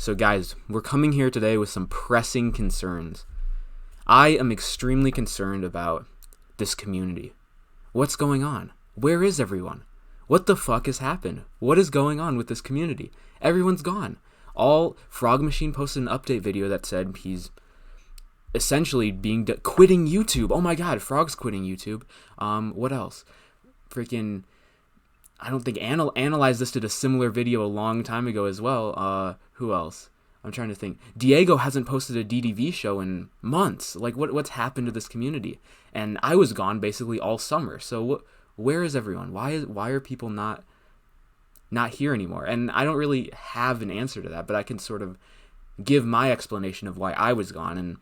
So guys, we're coming here today with some pressing concerns. I am extremely concerned about this community. What's going on? Where is everyone? What the fuck has happened? What is going on with this community? Everyone's gone. Frog Machine posted an update video that said he's essentially quitting YouTube. Oh my god, Frog's quitting YouTube. What else? Freaking, I don't think Analyze This did a similar video a long time ago as well. Who else? I'm trying to think. Diego hasn't posted a DDV show in months. Like, what's happened to this community? And I was gone basically all summer. So where is everyone? Why are people not here anymore? And I don't really have an answer to that, but I can sort of give my explanation of why I was gone and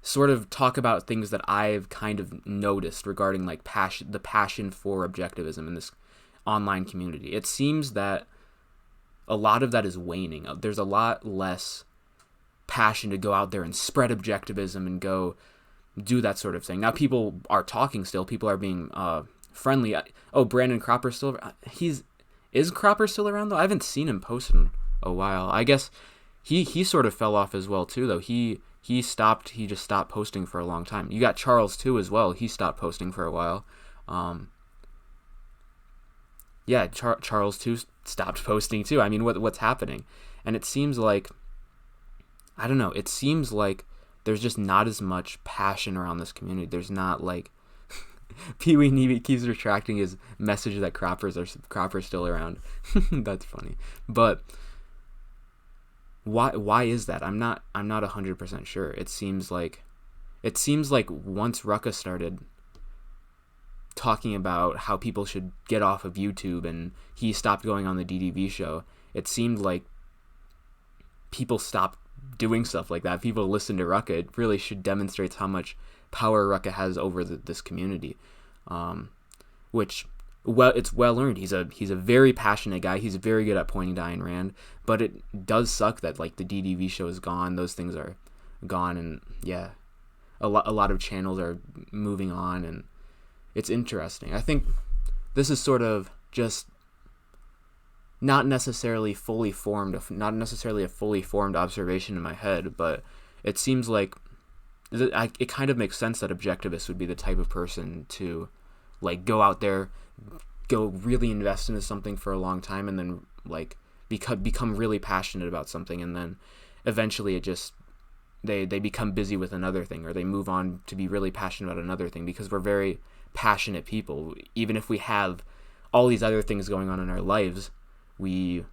sort of talk about things that I've kind of noticed regarding like the passion for objectivism in this online community. It seems that a lot of that is waning. There's a lot less passion to go out there and spread objectivism and go do that sort of thing. Now people are talking still. People are being friendly. Brandon Cropper's still. Is Cropper still around though? I haven't seen him post in a while. I guess he sort of fell off as well too though. He just stopped posting for a long time. You got Charles too as well. He stopped posting for a while. Charles too stopped posting too. I mean, what's happening? And it seems like, I don't know, it seems like there's just not as much passion around this community. There's not like Pee Wee Neeby keeps retracting his message that Cropper's still around. That's funny. But why is that? I'm not 100% sure. It seems like once Rucka started talking about how people should get off of YouTube and he stopped going on the DDV show, it seemed like people stopped doing stuff like that. People listen to Rucka. It really should demonstrate how much power Rucka has over this community, which it's well earned. He's a very passionate guy. He's very good at pointing to Ayn Rand, but it does suck that like the DDV show is gone. Those things are gone, and yeah, a lot of channels are moving on, and it's interesting. I think this is sort of just not necessarily a fully formed observation in my head, but it seems like it kind of makes sense that objectivists would be the type of person to like go out there, go really invest into something for a long time, and then like become really passionate about something, and then eventually it just they become busy with another thing, or they move on to be really passionate about another thing, because we're very passionate people. Even if we have all these other things going on in our lives, we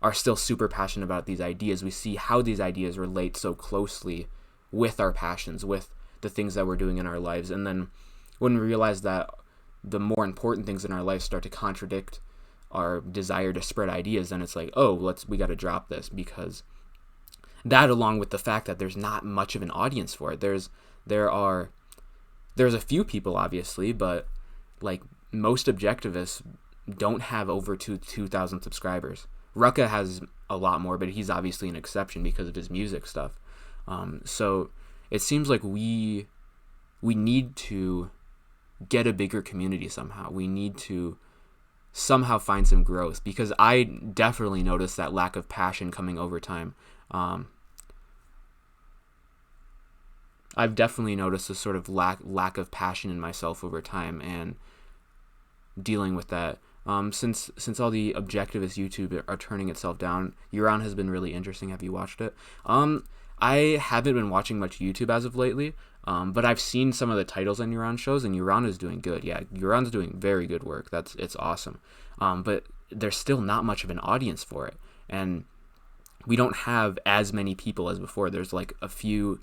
are still super passionate about these ideas. We see how these ideas relate so closely with our passions, with the things that we're doing in our lives. And then when we realize that the more important things in our life start to contradict our desire to spread ideas, then it's like, we got to drop this, because that, along with the fact that there's not much of an audience for it. There's a few people, obviously, but like most objectivists don't have over 2,000 subscribers. Rucka has a lot more, but he's obviously an exception because of his music stuff. So it seems like we need to get a bigger community somehow. We need to somehow find some growth, because I definitely noticed that lack of passion coming over time. I've definitely noticed a sort of lack of passion in myself over time, and dealing with that. Since all the objectivist YouTube are turning itself down, Euron has been really interesting. Have you watched it? I haven't been watching much YouTube as of lately, but I've seen some of the titles on Euron shows, and Euron is doing good. Yeah, Euron's doing very good work. It's awesome. But there's still not much of an audience for it, and we don't have as many people as before. There's like a few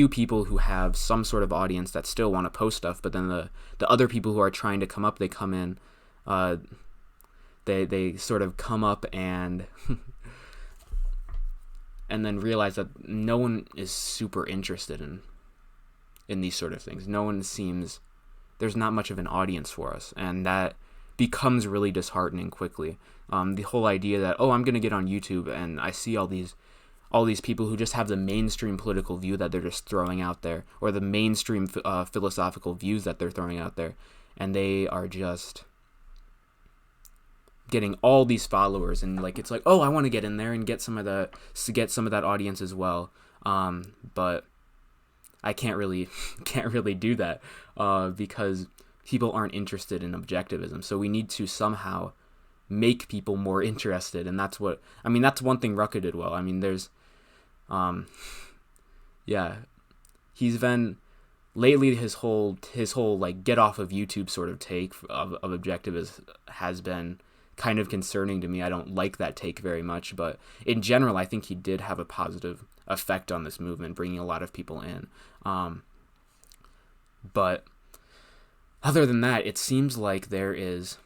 people who have some sort of audience that still want to post stuff, but then the other people who are trying to come up, they come in, they sort of come up and and then realize that no one is super interested in these sort of things. There's not much of an audience for us, and that becomes really disheartening quickly. The whole idea that, I'm going to get on YouTube and I see all these people who just have the mainstream political view that they're just throwing out there, or the mainstream philosophical views that they're throwing out there, and they are just getting all these followers, and like it's like, oh, I want to get in there and get some of that audience as well. But I can't really do that because people aren't interested in objectivism. So we need to somehow make people more interested, and that's one thing Rucka did well. I mean, there's he's been lately, his whole like get off of YouTube sort of take of objectivism has been kind of concerning to me. I don't like that take very much, but in general, I think he did have a positive effect on this movement, bringing a lot of people in. But other than that, it seems like there is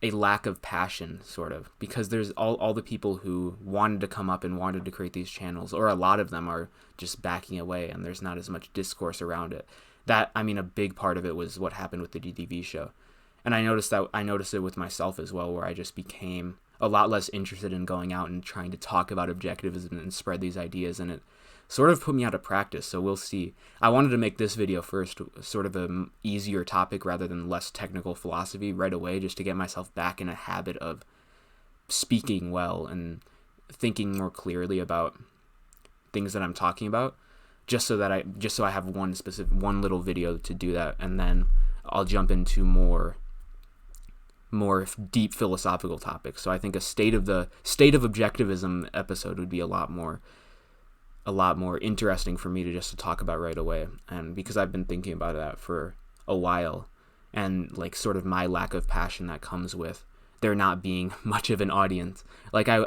a lack of passion, sort of, because there's all the people who wanted to come up and wanted to create these channels, or a lot of them are just backing away, and there's not as much discourse around it. That, I mean, a big part of it was what happened with the DTV show. And I noticed it with myself as well, where I just became a lot less interested in going out and trying to talk about objectivism and spread these ideas, and it sort of put me out of practice. So we'll see. I wanted to make this video first sort of an easier topic rather than less technical philosophy right away, just to get myself back in a habit of speaking well and thinking more clearly about things that I'm talking about, just so I have one little video to do that, and then I'll jump into more deep philosophical topics. So I think a state of objectivism episode would be a lot more interesting for me to talk about right away, and because I've been thinking about that for a while, and like sort of my lack of passion that comes with there not being much of an audience. Like a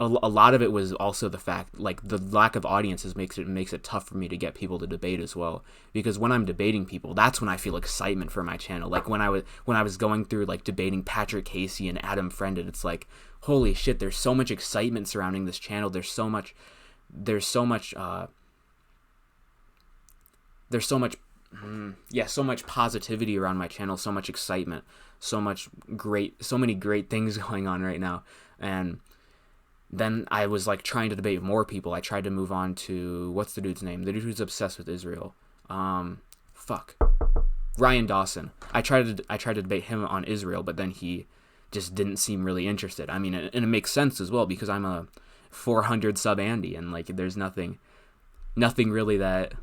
lot of it was also the fact, like, the lack of audiences makes it tough for me to get people to debate as well, because when I'm debating people, that's when I feel excitement for my channel. Like when I was going through like debating Patrick Casey and Adam Friended, it's like, holy shit, there's so much excitement surrounding this channel. There's so much positivity around my channel, so much excitement, so many great things going on right now. And then I was like trying to debate more people. I tried to move on to, what's the dude's name? The dude who's obsessed with Israel. Ryan Dawson. I tried to debate him on Israel, but then he just didn't seem really interested. I mean, and it makes sense as well, because I'm a 400 sub Andy, and like there's nothing really that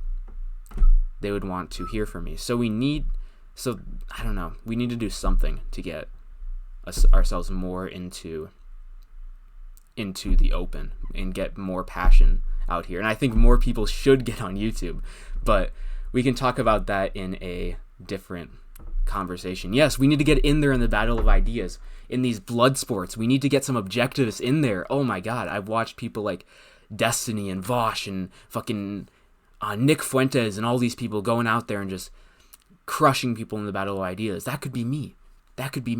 they would want to hear from me. So I don't know, we need to do something to get ourselves more into the open and get more passion out here. And I think more people should get on YouTube, but we can talk about that in a different conversation. Yes, we need to get in there in the battle of ideas, in these blood sports. We need to get some objectivists in there. Oh my god, I've watched people like Destiny and Vosh and fucking Nick Fuentes and all these people going out there and just crushing people in the battle of ideas. That could be me. That could be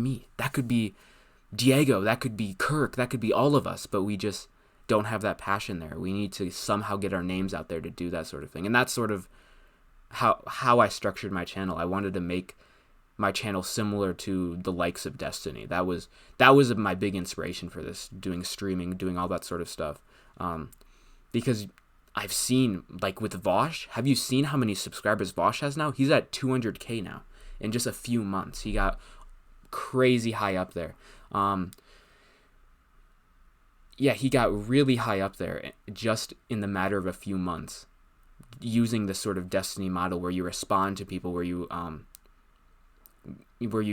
Diego, that could be Kirk, that could be all of us, but we just don't have that passion there. We need to somehow get our names out there to do that sort of thing. And that's sort of how I structured my channel. I wanted to make my channel similar to the likes of Destiny. That was my big inspiration for this, doing streaming, doing all that sort of stuff. Because I've seen, like with Vosh, have you seen how many subscribers Vosh has now? He's at 200K now in just a few months. He got crazy high up there. He got really high up there just in the matter of a few months, using this sort of Destiny model where you respond to people, where you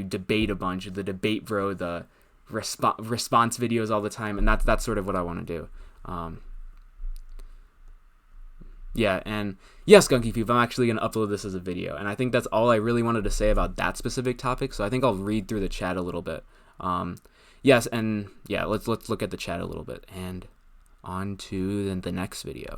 debate a bunch, the debate bro, the response videos all the time, and that's sort of what I want to do. And yes, Gunky People, I'm actually going to upload this as a video, and I think that's all I really wanted to say about that specific topic, so I think I'll read through the chat a little bit. Let's look at the chat a little bit, and on to the next video.